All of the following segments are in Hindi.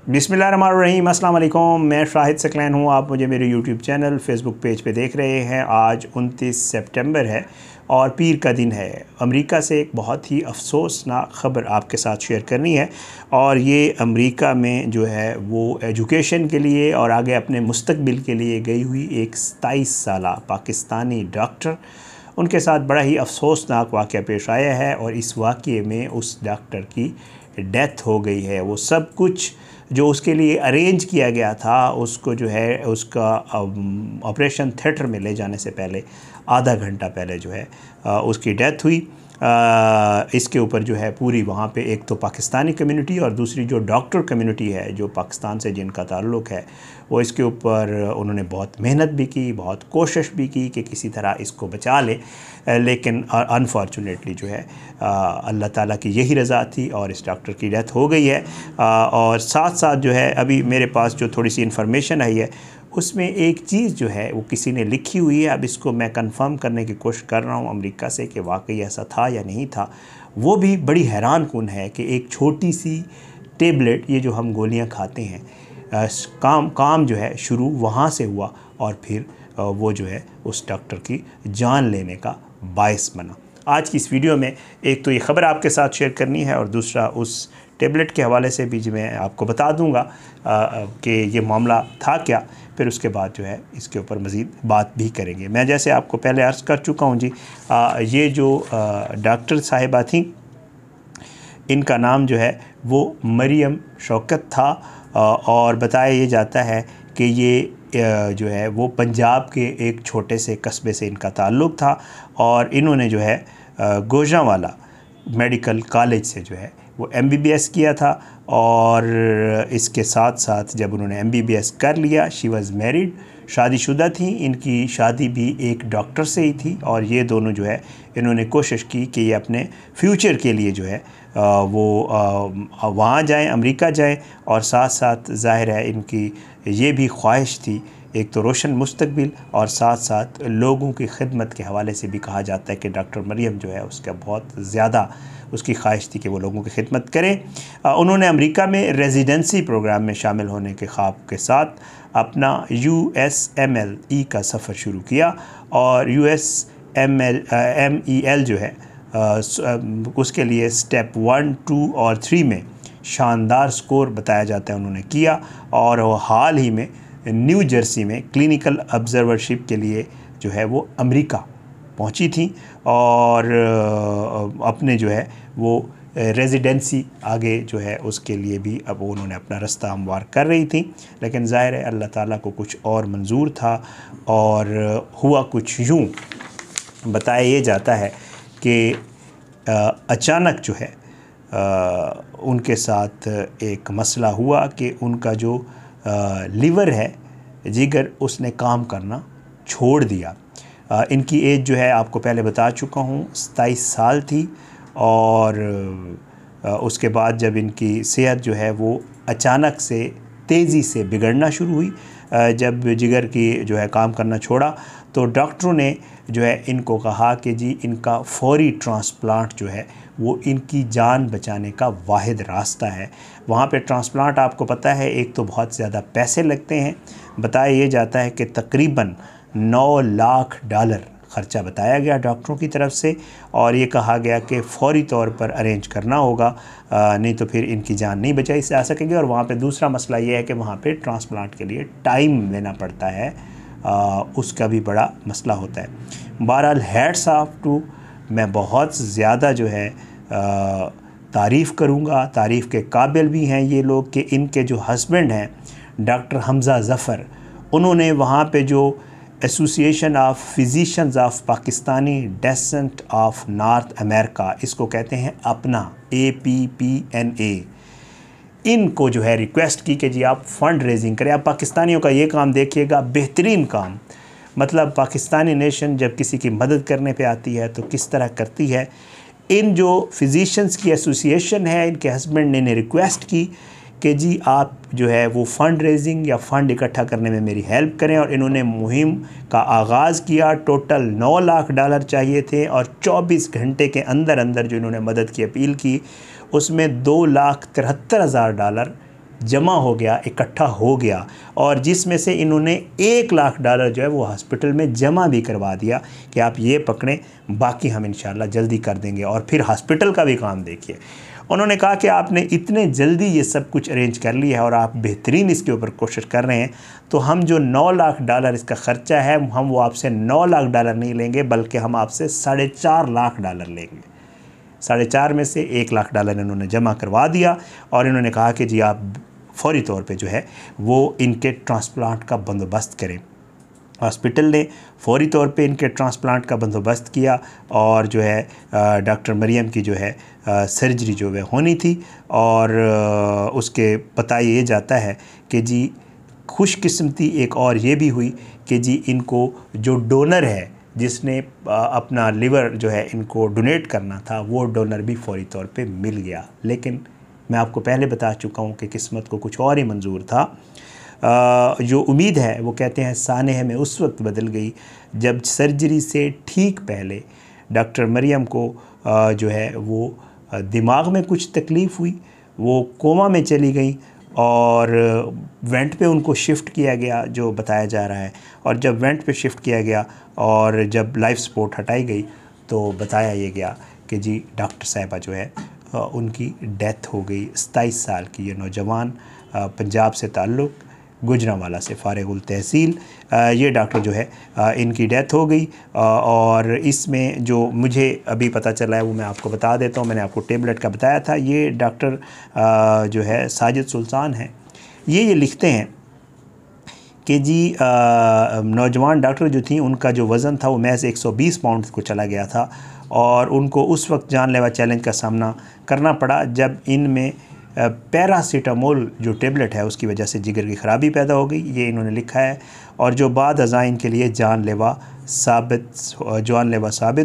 बिस्मिल्लाहिर्रहमानिर्रहीम, अस्सलाम वालेकुम। मैं शाहिद सकलैन हूँ। आप मुझे मेरे यूट्यूब चैनल फेसबुक पेज पे देख रहे हैं। आज 29 सितंबर है और पीर का दिन है। अमेरिका से एक बहुत ही अफसोसनाक ख़बर आपके साथ शेयर करनी है और ये अमेरिका में जो है वो एजुकेशन के लिए और आगे अपने मुस्तकबिल के लिए गई हुई एक 27 साला पाकिस्तानी डॉक्टर, उनके साथ बड़ा ही अफसोसनाक वाक़या पेश आया है और इस वाक़ये में उस डॉक्टर की डेथ हो गई है। वो सब कुछ जो उसके लिए अरेंज किया गया था, उसको जो है उसका ऑपरेशन थिएटर में ले जाने से पहले आधा घंटा पहले जो है उसकी डेथ हुई। इसके ऊपर जो है पूरी वहाँ पे एक तो पाकिस्तानी कम्युनिटी और दूसरी जो डॉक्टर कम्युनिटी है जो पाकिस्तान से जिनका ताल्लुक़ है, वो इसके ऊपर उन्होंने बहुत मेहनत भी की, बहुत कोशिश भी की कि किसी तरह इसको बचा ले, लेकिन अनफॉर्चुनेटली जो है अल्लाह ताला की यही रज़ा थी और इस डॉक्टर की डेथ हो गई है। और साथ साथ जो है अभी मेरे पास जो थोड़ी सी इन्फॉर्मेशन आई है उसमें एक चीज़ जो है वो किसी ने लिखी हुई है। अब इसको मैं कंफर्म करने की कोशिश कर रहा हूँ अमेरिका से कि वाकई ऐसा था या नहीं था। वो भी बड़ी हैरान कुन है कि एक छोटी सी टेबलेट, ये जो हम गोलियाँ खाते हैं, काम जो है शुरू वहाँ से हुआ और फिर वो जो है उस डॉक्टर की जान लेने का बायस बना। आज की इस वीडियो में एक तो ये ख़बर आपके साथ शेयर करनी है और दूसरा उस टेबलेट के हवाले से भी मैं आपको बता दूंगा कि ये मामला था क्या। फिर उसके बाद जो है इसके ऊपर मज़ीद बात भी करेंगे। मैं जैसे आपको पहले अर्ज़ कर चुका हूँ जी, ये जो डॉक्टर साहिबा थी, इनका नाम जो है वो मरियम शौकत था और बताया ये जाता है कि ये जो है वो पंजाब के एक छोटे से कस्बे से इनका ताल्लुक़ था और इन्होंने जो है गुजरांवाला मेडिकल कॉलेज से जो है वो MBBS किया था और इसके साथ साथ जब उन्होंने MBBS कर लिया, शी वाज़ मैरिड, शादीशुदा थी। इनकी शादी भी एक डॉक्टर से ही थी और ये दोनों जो है इन्होंने कोशिश की कि ये अपने फ्यूचर के लिए जो है वो वहाँ जाएं, अमेरिका जाएं और साथ साथ ज़ाहिर है इनकी ये भी ख्वाहिश थी, एक तो रोशन मुस्तकबिल और साथ साथ लोगों की खिदमत के हवाले से भी कहा जाता है कि डॉक्टर मरियम जो है उसका बहुत ज़्यादा उसकी ख्वाहिश थी कि वो लोगों की खिदमत करें। उन्होंने अमेरिका में रेजिडेंसी प्रोग्राम में शामिल होने के ख्वाब के साथ अपना USMLE का सफ़र शुरू किया और MEL जो है उसके लिए स्टेप 1, 2 और 3 में शानदार स्कोर बताया जाता है उन्होंने किया और वो हाल ही में न्यू जर्सी में क्लिनिकल ऑब्जर्वरशिप के लिए जो है वो अमेरिका पहुंची थी और अपने जो है वो रेजिडेंसी आगे जो है उसके लिए भी अब उन्होंने अपना रास्ता हमवार कर रही थी। लेकिन ज़ाहिर है अल्लाह ताला को कुछ और मंजूर था और हुआ कुछ यूँ। बताया ये जाता है कि अचानक जो है उनके साथ एक मसला हुआ कि उनका जो लीवर है, जिगर, उसने काम करना छोड़ दिया। इनकी एज जो है आपको पहले बता चुका हूँ 27 साल थी और उसके बाद जब इनकी सेहत जो है वो अचानक से तेज़ी से बिगड़ना शुरू हुई, जब जिगर की जो है काम करना छोड़ा तो डॉक्टरों ने जो है इनको कहा कि जी इनका फौरी ट्रांसप्लांट जो है वो इनकी जान बचाने का वाहिद रास्ता है। वहाँ पे ट्रांसप्लांट आपको पता है एक तो बहुत ज़्यादा पैसे लगते हैं। बताया ये जाता है कि तकरीबन $9 लाख ख़र्चा बताया गया डॉक्टरों की तरफ से और ये कहा गया कि फ़ौरी तौर पर अरेंज करना होगा, नहीं तो फिर इनकी जान नहीं बचाई जा सकेगी। और वहाँ पे दूसरा मसला ये है कि वहाँ पे ट्रांसप्लांट के लिए टाइम लेना पड़ता है, उसका भी बड़ा मसला होता है। बहरहाल हैट्स ऑफ टू, मैं बहुत ज़्यादा जो है तारीफ़ करूँगा, तारीफ़ के काबिल भी हैं ये लोग कि इनके जो हस्बैंड हैं डॉक्टर हमज़ा ज़फ़र, उन्होंने वहाँ पे जो association of physicians of Pakistani descent of north America, इसको कहते हैं अपना, APPNA, इनको जो है रिक्वेस्ट की कि जी आप फ़ंड रेजिंग करें। आप पाकिस्तानियों का ये काम देखिएगा, बेहतरीन काम, मतलब पाकिस्तानी नेशन जब किसी की मदद करने पे आती है तो किस तरह करती है। इन जो फिजिशियंस की एसोसिएशन है, इनके हस्बैंड ने इन्हें रिक्वेस्ट की कि जी आप जो है वो फ़ंड रेजिंग या फ़ंड इकट्ठा करने में मेरी हेल्प करें और इन्होंने मुहिम का आगाज़ किया। टोटल $9 लाख चाहिए थे और 24 घंटे के अंदर अंदर जो इन्होंने मदद की अपील की उसमें $2,73,000 जमा हो गया, इकट्ठा हो गया, और जिसमें से इन्होंने $1 लाख जो है वो हॉस्पिटल में जमा भी करवा दिया कि आप ये पकड़ें, बाकी हम इंशाल्लाह जल्दी कर देंगे। और फिर हॉस्पिटल का भी काम देखिए, उन्होंने कहा कि आपने इतने जल्दी ये सब कुछ अरेंज कर लिया है और आप बेहतरीन इसके ऊपर कोशिश कर रहे हैं, तो हम जो $9 लाख इसका ख़र्चा है, हम वो आपसे $9 लाख नहीं लेंगे, बल्कि हम आपसे $4.5 लाख लेंगे। 4.5 में से $1 लाख इन्होंने जमा करवा दिया और इन्होंने कहा कि जी आप फ़ौरी तौर पे जो है वो इनके ट्रांसप्लांट का बंदोबस्त करें। हॉस्पिटल ने फ़ौरी तौर पे इनके ट्रांसप्लांट का बंदोबस्त किया और जो है डॉक्टर मरियम की जो है सर्जरी जो है होनी थी। और उसके बताया ये जाता है कि जी खुशकिस्मती एक और ये भी हुई कि जी इनको जो डोनर है, जिसने अपना लिवर जो है इनको डोनेट करना था, वो डोनर भी फ़ौरी तौर पे मिल गया। लेकिन मैं आपको पहले बता चुका हूँ कि किस्मत को कुछ और ही मंजूर था। जो उम्मीद है वो कहते हैं सानेह में उस वक्त बदल गई जब सर्जरी से ठीक पहले डॉक्टर मरियम को जो है वो दिमाग में कुछ तकलीफ़ हुई, वो कोमा में चली गई और वेंट पे उनको शिफ्ट किया गया जो बताया जा रहा है। और जब वेंट पे शिफ्ट किया गया और जब लाइफ सपोर्ट हटाई गई तो बताया ये गया कि जी डॉक्टर साहिबा जो है उनकी डेथ हो गई। 27 साल की ये नौजवान, पंजाब से ताल्लुक़, गुजरांवाला से फ़ारिगुल तहसील, ये डॉक्टर जो है इनकी डेथ हो गई। और इसमें जो मुझे अभी पता चला है वो मैं आपको बता देता हूँ। मैंने आपको टेबलेट का बताया था। ये डॉक्टर जो है साजिद सुल्तान हैं, ये लिखते हैं कि जी नौजवान डॉक्टर जो थी उनका जो वज़न था वो महज 120 पाउंड को चला गया था और उनको उस वक्त जानलेवा चैलेंज का सामना करना पड़ा जब इनमें पैरासीटामोल जो टेबलेट है उसकी वजह से जिगर की ख़राबी पैदा हो गई। ये इन्होंने लिखा है और जो बाद अज़ां इनके लिए जानलेवा साबित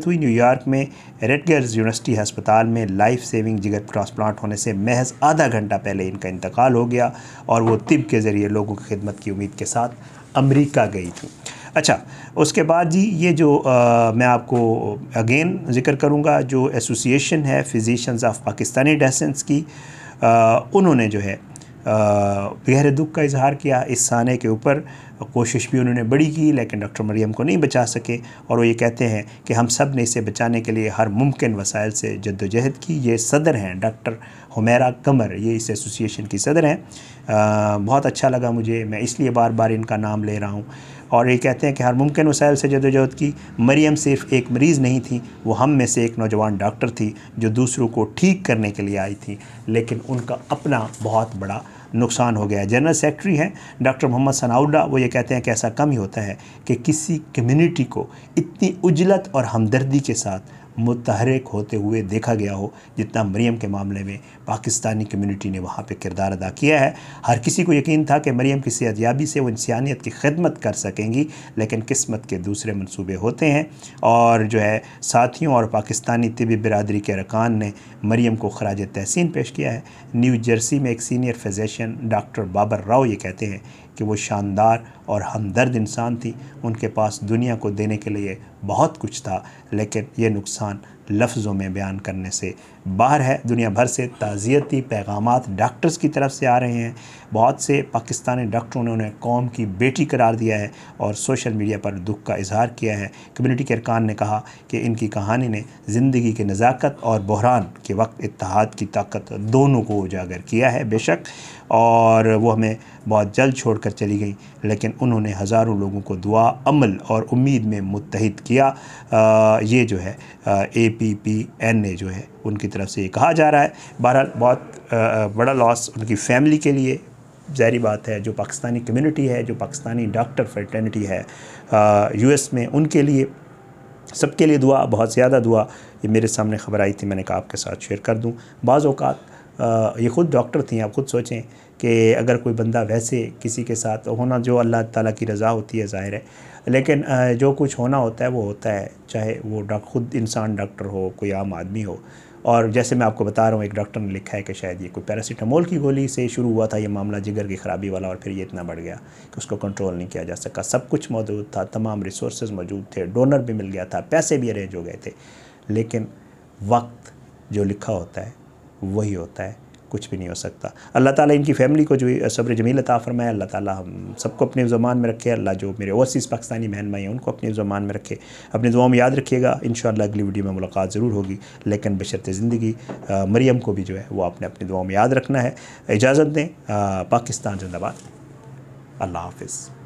हुई। न्यूयॉर्क में रेटगर्स यूनिवर्सिटी अस्पताल में लाइफ सेविंग जिगर ट्रांसप्लांट होने से महज आधा घंटा पहले इनका इंतकाल हो गया और वो तिब के ज़रिए लोगों की खिदमत की उम्मीद के साथ अमेरिका गई थी। अच्छा, उसके बाद जी ये जो मैं आपको अगेन ज़िक्र करूँगा, जो एसोसिएशन है फिजिशियंस ऑफ पाकिस्तानी डेसेंट्स की, उन्होंने जो है गहरे दुख का इजहार किया इस साने के ऊपर। कोशिश भी उन्होंने बड़ी की लेकिन डॉक्टर मरियम को नहीं बचा सके और वो ये कहते हैं कि हम सब ने इसे बचाने के लिए हर मुमकिन वसाइल से जद्दोजहद की। ये सदर हैं डॉक्टर हुमैरा कमर, ये इस एसोसिएशन की सदर हैं। बहुत अच्छा लगा मुझे, मैं इसलिए बार बार इनका नाम ले रहा हूँ। और ये कहते हैं कि हर मुमकिन वसाइल से जद्दोजहद की। मरियम सिर्फ एक मरीज़ नहीं थी, वो हम में से एक नौजवान डॉक्टर थी जो दूसरों को ठीक करने के लिए आई थी, लेकिन उनका अपना बहुत बड़ा नुकसान हो गया। जनरल सेक्रेटरी हैं डॉक्टर मोहम्मद सनाउल्लाह, वो ये कहते हैं कि ऐसा कम ही होता है कि किसी कम्युनिटी को इतनी उजलत और हमदर्दी के साथ मुतहरिक होते हुए देखा गया हो जितना मरियम के मामले में पाकिस्तानी कम्युनिटी ने वहाँ पे किरदार अदा किया है। हर किसी को यकीन था कि मरियम की सेहतयाबी से वो इंसानियत की खिदमत कर सकेंगी, लेकिन किस्मत के दूसरे मंसूबे होते हैं। और जो है साथियों और पाकिस्तानी तिबी बिरादरी के अरकान ने मरियम को खराज तहसीन पेश किया है। न्यू जर्सी में एक senior physician doctor Babar Rao ये कहते हैं कि वो शानदार और हमदर्द इंसान थी। उनके पास दुनिया को देने के लिए बहुत कुछ था, लेकिन ये नुकसान लफ्ज़ों में बयान करने से बाहर है। दुनिया भर से ताज़ियती पैगामात डॉक्टर्स की तरफ से आ रहे हैं। बहुत से पाकिस्तानी डॉक्टरों ने उन्हें कौम की बेटी करार दिया है और सोशल मीडिया पर दुख का इजहार किया है। कम्युनिटी के अरकान ने कहा कि इनकी कहानी ने ज़िंदगी की नज़ाकत और बहरान के वक्त इत्तेहाद की ताकत दोनों को उजागर किया है बेशक, और वो हमें बहुत जल्द छोड़कर चली गई, लेकिन उन्होंने हज़ारों लोगों को दुआ, अमल और उम्मीद में मुत्तहिद किया। ये जो है APPNA जो है उनकी तरफ से ये कहा जा रहा है। बहरहाल बहुत बड़ा लॉस उनकी फ़ैमिली के लिए, ज़ाहिर बात है जो पाकिस्तानी कम्युनिटी है, जो पाकिस्तानी डॉक्टर फ्रेटर्निटी है US में, उनके लिए सबके लिए दुआ, बहुत ज़्यादा दुआ। ये मेरे सामने ख़बर आई थी, मैंने कहा आपके साथ शेयर कर दूँ। बाज़ औक़ात ये ख़ुद डॉक्टर थी, आप ख़ुद सोचें कि अगर कोई बंदा वैसे किसी के साथ होना, जो अल्लाह ताला की रज़ा होती है ज़ाहिर है, लेकिन जो कुछ होना होता है वो होता है, चाहे वो ख़ुद इंसान डॉक्टर हो, कोई आम आदमी हो। और जैसे मैं आपको बता रहा हूँ, एक डॉक्टर ने लिखा है कि शायद ये कोई पैरासीटामोल की गोली से शुरू हुआ था ये मामला, जिगर की ख़राबी वाला, और फिर ये इतना बढ़ गया कि उसको कंट्रोल नहीं किया जा सका। सब कुछ मौजूद था, तमाम रिसोर्सेज मौजूद थे, डोनर भी मिल गया था, पैसे भी अरेंज हो गए थे, लेकिन वक्त जो लिखा होता है वही होता है। कुछ भी नहीं हो सकता। अल्लाह ताला इनकी फ़ैमिली को जो सब्र जमील अता फ़रमाए, अल्लाह ताला हम सबको अपने ज़मान में रखे। अल्लाह जो मेरे ओवरसीज़ पाकिस्तानी बहन भाई हैं उनको अपने ज़मान में रखे। अपनी दुआओं में याद रखिएगा। इंशाअल्लाह अगली वीडियो में मुलाकात ज़रूर होगी, लेकिन बशर्ते ज़िंदगी मरियम को भी जो है वो आपने अपनी दुआओं में याद रखना है। इजाज़त दें। पाकिस्तान जिंदाबाद। अल्लाह हाफ़िज़।